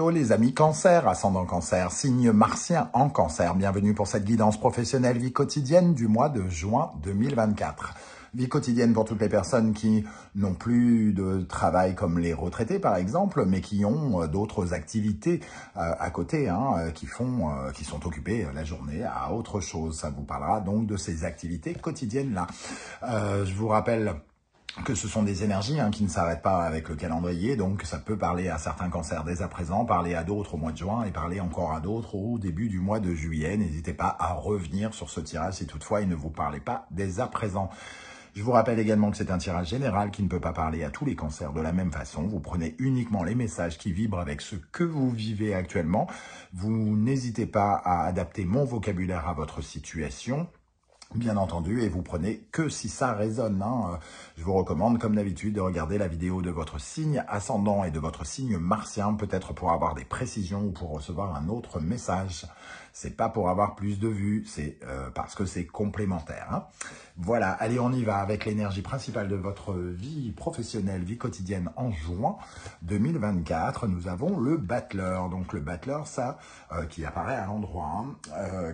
Hello les amis cancer, ascendant cancer, signe martien en cancer. Bienvenue pour cette guidance professionnelle vie quotidienne du mois de juin 2024. Vie quotidienne pour toutes les personnes qui n'ont plus de travail comme les retraités par exemple, mais qui ont d'autres activités à côté, qui sont occupées la journée à autre chose. Ça vous parlera donc de ces activités quotidiennes-là. Je vous rappelle que ce sont des énergies qui ne s'arrêtent pas avec le calendrier, donc ça peut parler à certains cancers dès à présent, parler à d'autres au mois de juin et parler encore à d'autres au début du mois de juillet. N'hésitez pas à revenir sur ce tirage si toutefois il ne vous parlait pas dès à présent. Je vous rappelle également que c'est un tirage général qui ne peut pas parler à tous les cancers de la même façon. Vous prenez uniquement les messages qui vibrent avec ce que vous vivez actuellement. Vous n'hésitez pas à adapter mon vocabulaire à votre situation, bien entendu, et vous prenez que si ça résonne. Je vous recommande, comme d'habitude, de regarder la vidéo de votre signe ascendant et de votre signe martien, peut-être pour avoir des précisions ou pour recevoir un autre message. C'est pas pour avoir plus de vues, c'est parce que c'est complémentaire. Voilà, allez, on y va avec l'énergie principale de votre vie professionnelle, vie quotidienne en juin 2024. Nous avons le battleur. Donc le battleur, ça, qui apparaît à l'endroit,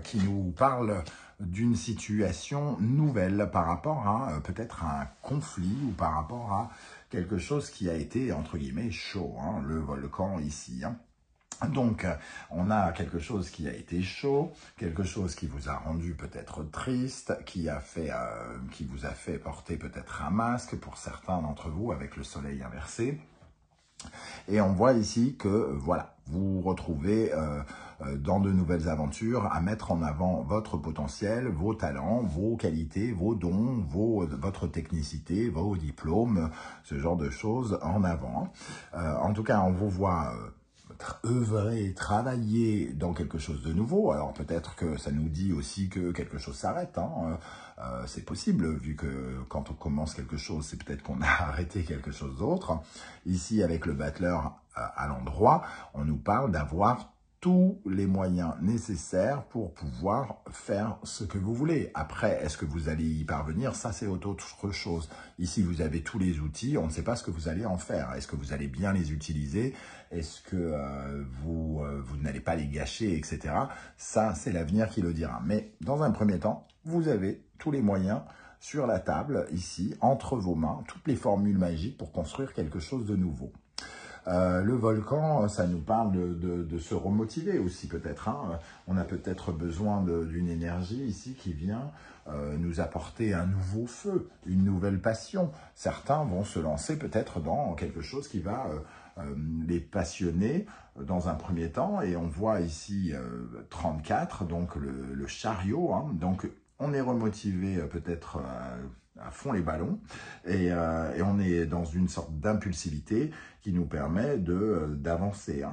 qui nous parle d'une situation nouvelle par rapport à peut-être un conflit ou par rapport à quelque chose qui a été, entre guillemets, chaud, le volcan ici. Donc, on a quelque chose qui a été chaud, quelque chose qui vous a rendu peut-être triste, qui vous a fait porter peut-être un masque pour certains d'entre vous avec le soleil inversé. Et on voit ici que, voilà, vous retrouvez dans de nouvelles aventures à mettre en avant votre potentiel, vos talents, vos qualités, vos dons, votre technicité, vos diplômes, ce genre de choses en avant. En tout cas, on vous voit œuvrer, travailler dans quelque chose de nouveau. Alors peut-être que ça nous dit aussi que quelque chose s'arrête. C'est possible, vu que quand on commence quelque chose, c'est peut-être qu'on a arrêté quelque chose d'autre. Ici, avec le battleur à l'endroit, on nous parle d'avoir tous les moyens nécessaires pour pouvoir faire ce que vous voulez. Après, est-ce que vous allez y parvenir? Ça, c'est autre chose. Ici, vous avez tous les outils. On ne sait pas ce que vous allez en faire. Est-ce que vous allez bien les utiliser? Est-ce que vous n'allez pas les gâcher, etc. Ça, c'est l'avenir qui le dira. Mais dans un premier temps, vous avez tous les moyens sur la table, ici, entre vos mains, toutes les formules magiques pour construire quelque chose de nouveau. Le volcan, ça nous parle de se remotiver aussi peut-être. On a peut-être besoin d'une énergie ici qui vient nous apporter un nouveau feu, une nouvelle passion. Certains vont se lancer peut-être dans quelque chose qui va les passionner dans un premier temps. Et on voit ici 34, donc le chariot. Donc on est remotivé peut-être à fond les ballons et on est dans une sorte d'impulsivité qui nous permet d'avancer.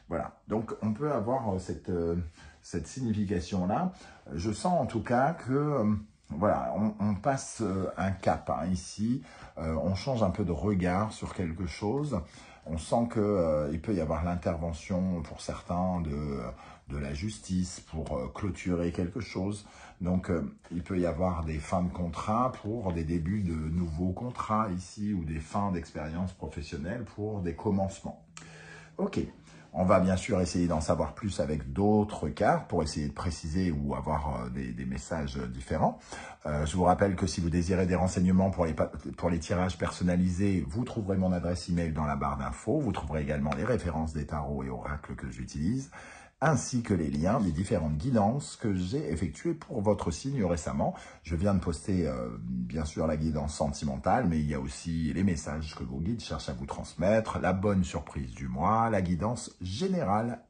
Voilà, donc on peut avoir cette signification-là. Je sens en tout cas que voilà, on passe un cap ici, on change un peu de regard sur quelque chose. On sent qu'il peut y avoir l'intervention pour certains de la justice pour clôturer quelque chose. Donc, il peut y avoir des fins de contrat pour des débuts de nouveaux contrats ici ou des fins d'expérience professionnelle pour des commencements. Ok, on va bien sûr essayer d'en savoir plus avec d'autres cartes pour essayer de préciser ou avoir des messages différents. Je vous rappelle que si vous désirez des renseignements pour les tirages personnalisés, vous trouverez mon adresse email dans la barre d'infos. Vous trouverez également les références des tarots et oracles que j'utilise, ainsi que les liens des différentes guidances que j'ai effectuées pour votre signe récemment. Je viens de poster, bien sûr, la guidance sentimentale, mais il y a aussi les messages que vos guides cherchent à vous transmettre, la bonne surprise du mois, la guidance générale.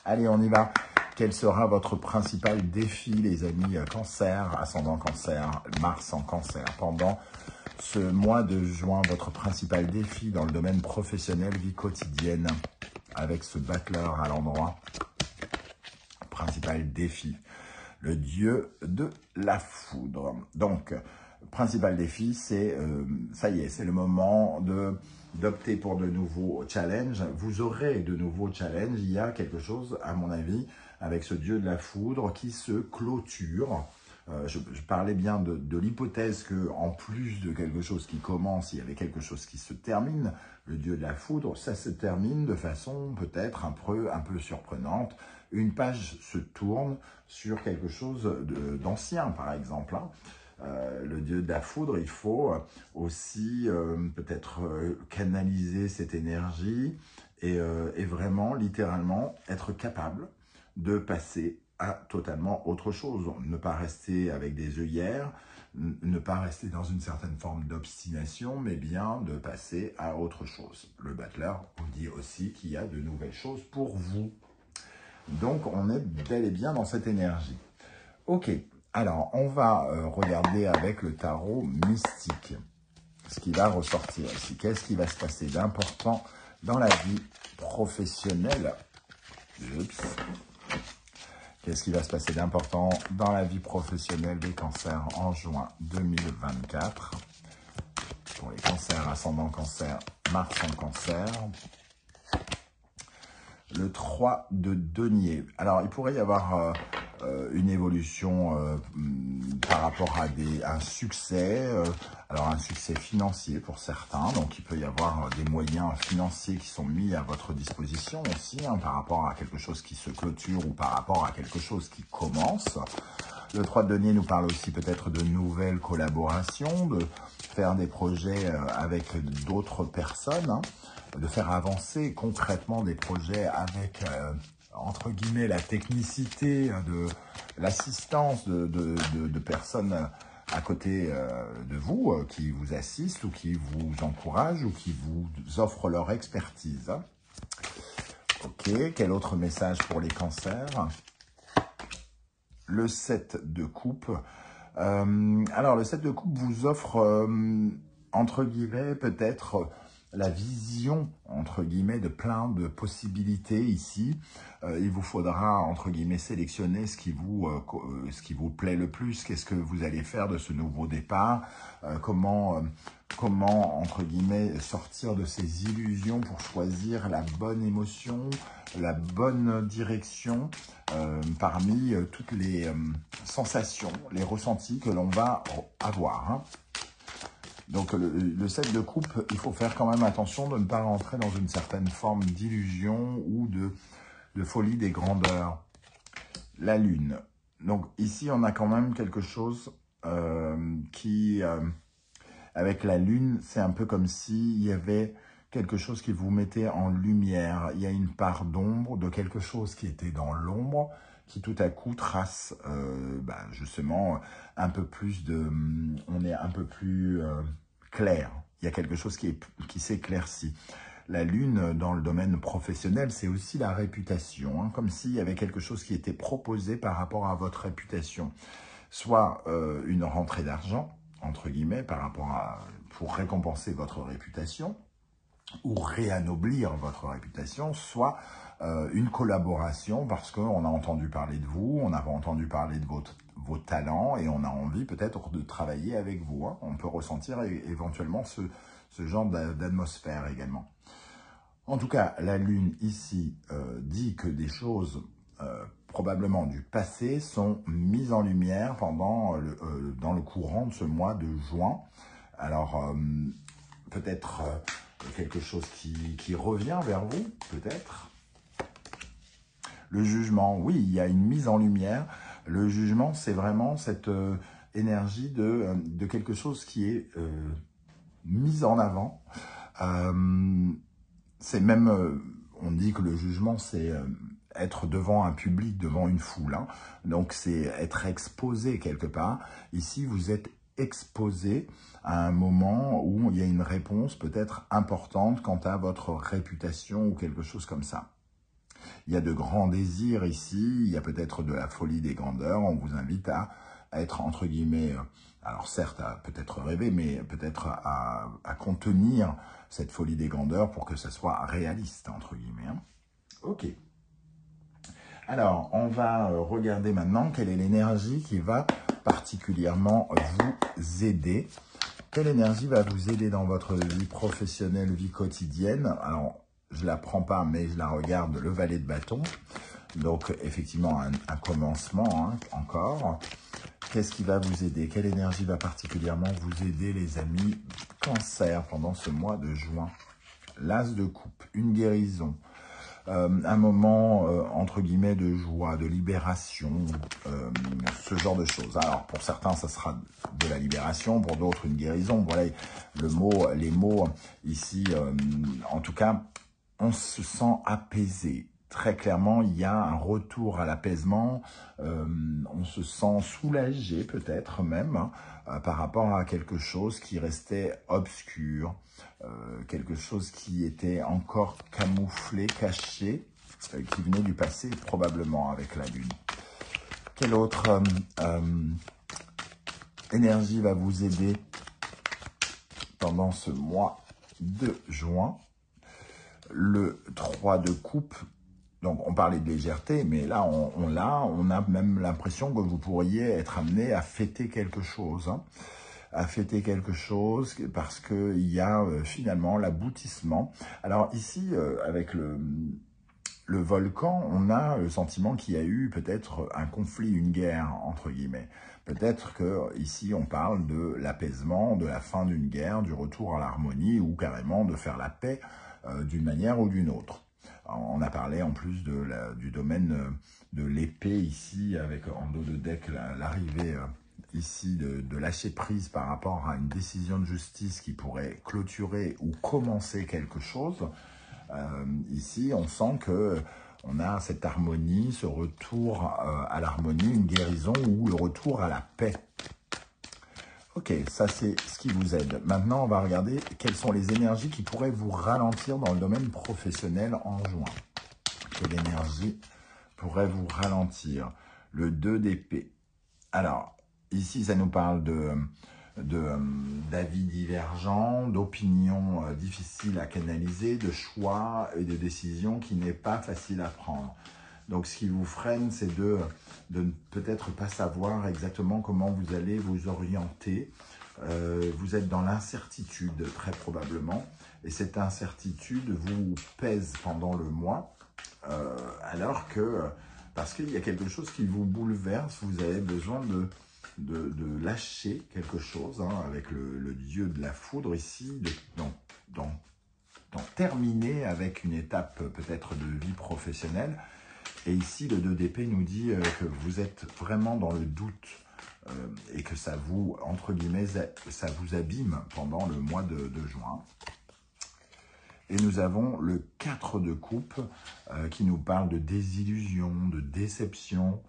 Allez, on y va. Quel sera votre principal défi, les amis cancer, ascendant cancer, Mars en cancer, pendant ce mois de juin, votre principal défi dans le domaine professionnel, vie quotidienne, avec ce battleur à l'endroit. Principal défi, le dieu de la foudre. Donc, principal défi, c'est, ça y est, c'est le moment d'opter pour de nouveaux challenges. Vous aurez de nouveaux challenges. Il y a quelque chose, à mon avis, avec ce dieu de la foudre qui se clôture. Je parlais bien de l'hypothèse que, en plus de quelque chose qui commence, il y avait quelque chose qui se termine. Le dieu de la foudre, ça se termine de façon peut-être un peu surprenante. Une page se tourne sur quelque chose d'ancien, par exemple. Hein. Le dieu de la foudre, il faut aussi peut-être canaliser cette énergie et vraiment, littéralement, être capable de passer à totalement autre chose. Ne pas rester avec des œillères, ne pas rester dans une certaine forme d'obstination, mais bien de passer à autre chose. Le battleur vous dit aussi qu'il y a de nouvelles choses pour vous. Donc, on est bel et bien dans cette énergie. Ok, alors, on va regarder avec le tarot mystique ce qui va ressortir ici. Qu'est-ce qui va se passer d'important dans la vie professionnelle? Qu'est-ce qui va se passer d'important dans la vie professionnelle des cancers en juin 2024? Pour les cancers, ascendant cancer, Mars en cancer. Le 3 de denier. Alors, il pourrait y avoir une évolution par rapport à un succès, alors un succès financier pour certains. Donc, il peut y avoir des moyens financiers qui sont mis à votre disposition aussi, hein, par rapport à quelque chose qui se clôture ou par rapport à quelque chose qui commence. Le 3 de denier nous parle aussi peut-être de nouvelles collaborations, de faire des projets avec d'autres personnes, hein, de faire avancer concrètement des projets avec, entre guillemets, la technicité, de l'assistance de personnes à côté de vous, qui vous assistent ou qui vous encouragent ou qui vous offrent leur expertise. Ok, quel autre message pour les cancers? Le 7 de coupe. Alors, le 7 de coupe vous offre, entre guillemets, peut-être la vision, entre guillemets, de plein de possibilités ici. Il vous faudra, entre guillemets, sélectionner ce qui vous plaît le plus. Qu'est-ce que vous allez faire de ce nouveau départ? Comment, entre guillemets, sortir de ces illusions pour choisir la bonne émotion, la bonne direction parmi toutes les sensations, les ressentis que l'on va avoir. Hein. Donc, le 7 de coupe, il faut faire quand même attention de ne pas rentrer dans une certaine forme d'illusion ou de folie des grandeurs. La lune. Donc, ici, on a quand même quelque chose qui, avec la lune, c'est un peu comme s'il y avait quelque chose qui vous mettait en lumière. Il y a une part d'ombre de quelque chose qui était dans l'ombre, qui tout à coup trace justement un peu plus de... On est un peu plus clair. Il y a quelque chose qui s'éclaircit. La lune, dans le domaine professionnel, c'est aussi la réputation, hein, comme s'il y avait quelque chose qui était proposé par rapport à votre réputation. Soit une rentrée d'argent, entre guillemets, pour récompenser votre réputation, ou réanoblir votre réputation, soit une collaboration parce qu'on a entendu parler de vous, on a entendu parler de vos talents et on a envie peut-être de travailler avec vous. Hein. On peut ressentir éventuellement ce genre d'atmosphère également. En tout cas, la Lune ici dit que des choses probablement du passé sont mises en lumière dans le courant de ce mois de juin. Alors, peut-être quelque chose qui revient vers vous, peut-être. Le jugement, oui, il y a une mise en lumière. Le jugement, c'est vraiment cette énergie de quelque chose qui est mise en avant. C'est même, on dit que le jugement, c'est être devant un public, devant une foule. Hein. Donc, c'est être exposé quelque part. Ici, vous êtes exposé à un moment où il y a une réponse peut-être importante quant à votre réputation ou quelque chose comme ça. Il y a de grands désirs ici, il y a peut-être de la folie des grandeurs. On vous invite à être, entre guillemets, alors certes, à peut-être rêver, mais peut-être à contenir cette folie des grandeurs pour que ça soit réaliste, entre guillemets. Hein. Ok. Alors, on va regarder maintenant quelle est l'énergie qui va particulièrement vous aider. Quelle énergie va vous aider dans votre vie professionnelle, vie quotidienne? Alors, je ne la prends pas, mais je la regarde, le valet de bâton. Donc, effectivement, un commencement, hein, encore. Qu'est-ce qui va vous aider? Quelle énergie va particulièrement vous aider, les amis Cancer, pendant ce mois de juin? L'As de coupe, une guérison, un moment, entre guillemets, de joie, de libération, ce genre de choses. Alors, pour certains, ça sera de la libération, pour d'autres, une guérison. Voilà les mots ici, en tout cas, on se sent apaisé. Très clairement, il y a un retour à l'apaisement, on se sent soulagé peut-être même par rapport à quelque chose qui restait obscur, quelque chose qui était encore camouflé, caché, qui venait du passé probablement avec la Lune. Quelle autre énergie va vous aider pendant ce mois de juin? Le 3 de coupe. Donc, on parlait de légèreté, mais là, on a même l'impression que vous pourriez être amené à fêter quelque chose. Hein, à fêter quelque chose, parce qu'il y a finalement l'aboutissement. Alors ici, avec le volcan, on a le sentiment qu'il y a eu peut-être un conflit, une guerre, entre guillemets. Peut-être que ici on parle de l'apaisement, de la fin d'une guerre, du retour à l'harmonie, ou carrément de faire la paix d'une manière ou d'une autre. On a parlé en plus du domaine de l'épée ici, avec en dos de deck l'arrivée ici de lâcher prise par rapport à une décision de justice qui pourrait clôturer ou commencer quelque chose. Ici, on sent que on a cette harmonie, ce retour à l'harmonie, une guérison ou le retour à la paix. Ok, ça c'est ce qui vous aide. Maintenant, on va regarder quelles sont les énergies qui pourraient vous ralentir dans le domaine professionnel en juin. Quelle énergie pourrait vous ralentir? Le 2 d'épée. Alors, ici, ça nous parle d'avis divergents, d'opinions difficiles à canaliser, de choix et de décisions qui n'est pas facile à prendre. Donc, ce qui vous freine, c'est de ne peut-être pas savoir exactement comment vous allez vous orienter. Vous êtes dans l'incertitude, très probablement. Et cette incertitude vous pèse pendant le mois. Alors que, parce qu'il y a quelque chose qui vous bouleverse, vous avez besoin de lâcher quelque chose, hein, avec le dieu de la foudre ici, d'en terminer avec une étape peut-être de vie professionnelle. Et ici, le 2 d'épée nous dit que vous êtes vraiment dans le doute et que ça vous, entre guillemets, ça vous abîme pendant le mois de juin. Et nous avons le 4 de coupe qui nous parle de désillusion, de déception.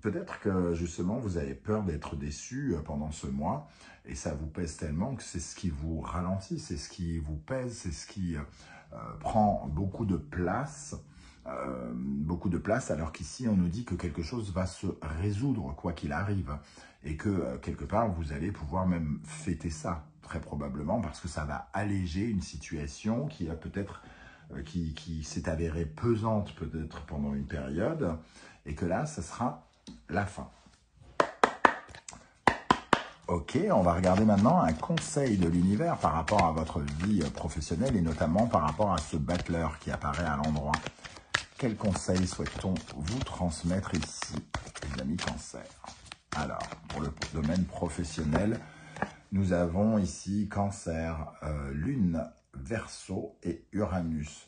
Peut-être que justement vous avez peur d'être déçu pendant ce mois et ça vous pèse tellement que c'est ce qui vous ralentit, c'est ce qui vous pèse, c'est ce qui prend beaucoup de place. Alors qu'ici on nous dit que quelque chose va se résoudre quoi qu'il arrive et que quelque part vous allez pouvoir même fêter ça très probablement parce que ça va alléger une situation qui a peut-être qui s'est avérée pesante peut-être pendant une période et que là ça sera la fin. Ok, on va regarder maintenant un conseil de l'univers par rapport à votre vie professionnelle et notamment par rapport à ce battleur qui apparaît à l'endroit. Quel conseil souhaite-t-on vous transmettre ici, les amis Cancer? Alors, pour le domaine professionnel, nous avons ici Cancer, Lune, Verseau et Uranus.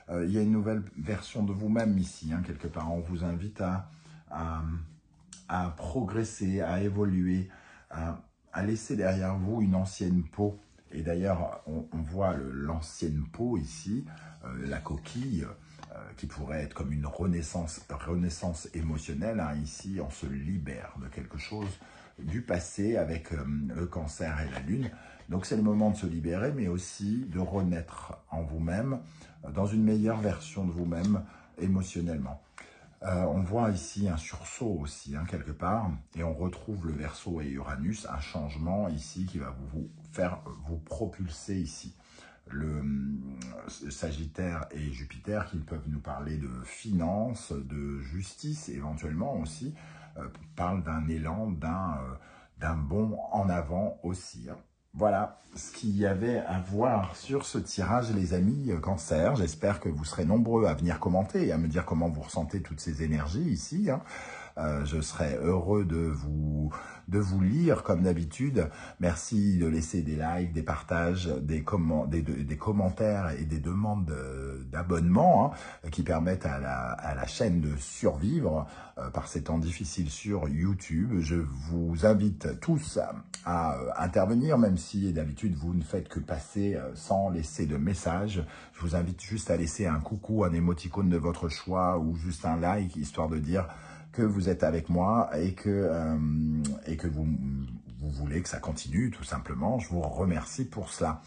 Il y a une nouvelle version de vous-même ici, hein, quelque part. On vous invite à progresser, à évoluer, à laisser derrière vous une ancienne peau. Et d'ailleurs, on voit l'ancienne peau ici, la coquille, qui pourrait être comme une renaissance émotionnelle. Hein. Ici, on se libère de quelque chose du passé avec le Cancer et la Lune. Donc, c'est le moment de se libérer, mais aussi de renaître en vous-même, dans une meilleure version de vous-même émotionnellement. On voit ici un sursaut aussi, hein, quelque part, et on retrouve le Verseau et Uranus, un changement ici qui va vous faire vous propulser ici. Le Sagittaire et Jupiter qui peuvent nous parler de finances, de justice éventuellement aussi, parlent d'un élan, d'un bond en avant aussi. Hein. Voilà ce qu'il y avait à voir sur ce tirage, les amis Cancer. J'espère que vous serez nombreux à venir commenter et à me dire comment vous ressentez toutes ces énergies ici. Hein. Je serai heureux de vous lire comme d'habitude. Merci de laisser des likes, des partages, des commentaires et des demandes d'abonnement qui permettent à la chaîne de survivre par ces temps difficiles sur YouTube. Je vous invite tous à intervenir, même si d'habitude vous ne faites que passer sans laisser de message. Je vous invite juste à laisser un coucou, un émoticône de votre choix ou juste un like, histoire de dire que vous êtes avec moi et que vous voulez que ça continue, tout simplement. Je vous remercie pour cela.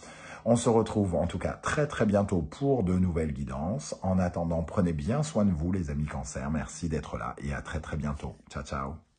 On se retrouve en tout cas très très bientôt pour de nouvelles guidances. En attendant, prenez bien soin de vous les amis Cancer. Merci d'être là et à très très bientôt. Ciao, ciao.